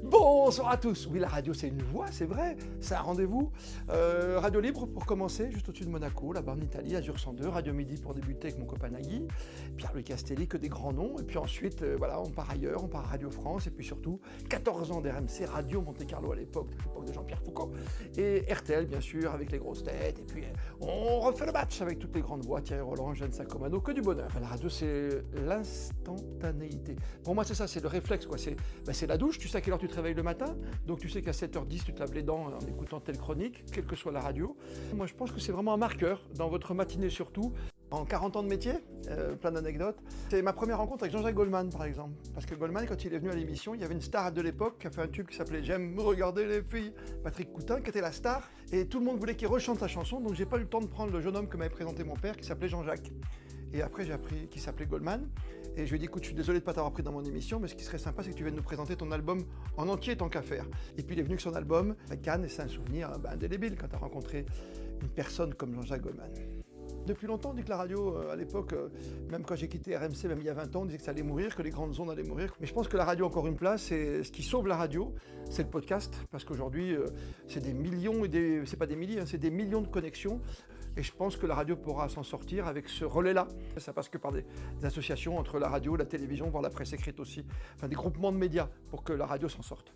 Bonsoir à tous. Oui, la radio, c'est une voix, c'est vrai. C'est un rendez-vous. Radio Libre pour commencer, juste au-dessus de Monaco, là-bas en Italie, Azur 102. Radio Midi pour débuter avec mon copain Nagui. Pierre-Louis Castelli, que des grands noms. Et puis ensuite, voilà, on part ailleurs, on part à Radio France. Et puis surtout, 14 ans d'RMC, Radio Monte-Carlo à l'époque de Jean-Pierre Foucault. Et RTL, bien sûr, avec les grosses têtes. Et puis, on refait le match avec toutes les grandes voix. Thierry Roland, Jeanne Sacomano, que du bonheur. La radio, c'est l'instantanéité. Pour moi, c'est ça, c'est le réflexe, quoi. C'est la douche, tu sais à quelle heure tu te réveilles le matin, donc tu sais qu'à 7h10, tu te laves les dents en écoutant telle chronique, quelle que soit la radio. Moi, je pense que c'est vraiment un marqueur, dans votre matinée surtout. En 40 ans de métier, plein d'anecdotes. C'est ma première rencontre avec Jean-Jacques Goldman, par exemple. Parce que Goldman, quand il est venu à l'émission, il y avait une star de l'époque qui a fait un tube qui s'appelait « J'aime regarder les filles », Patrick Coutin, qui était la star, et tout le monde voulait qu'il rechante sa chanson, donc j'ai pas eu le temps de prendre le jeune homme que m'avait présenté mon père, qui s'appelait Jean-Jacques. Et après, j'ai appris qu'il s'appelait Goldman. Et je lui ai dit, écoute, je suis désolé de ne pas t'avoir pris dans mon émission, mais ce qui serait sympa, c'est que tu viennes nous présenter ton album en entier, tant qu'à faire. Et puis il est venu avec son album à Cannes, et c'est un souvenir indélébile quand tu as rencontré une personne comme Jean-Jacques Goldman. Depuis longtemps, on dit que la radio, à l'époque, même quand j'ai quitté RMC, même il y a 20 ans, on disait que ça allait mourir, que les grandes ondes allaient mourir. Mais je pense que la radio a encore une place, et ce qui sauve la radio, c'est le podcast, parce qu'aujourd'hui, c'est des millions, c'est pas des milliers, hein, c'est des millions de connexions. Et je pense que la radio pourra s'en sortir avec ce relais-là. Ça passe que par des associations entre la radio, la télévision, voire la presse écrite aussi, enfin des groupements de médias pour que la radio s'en sorte.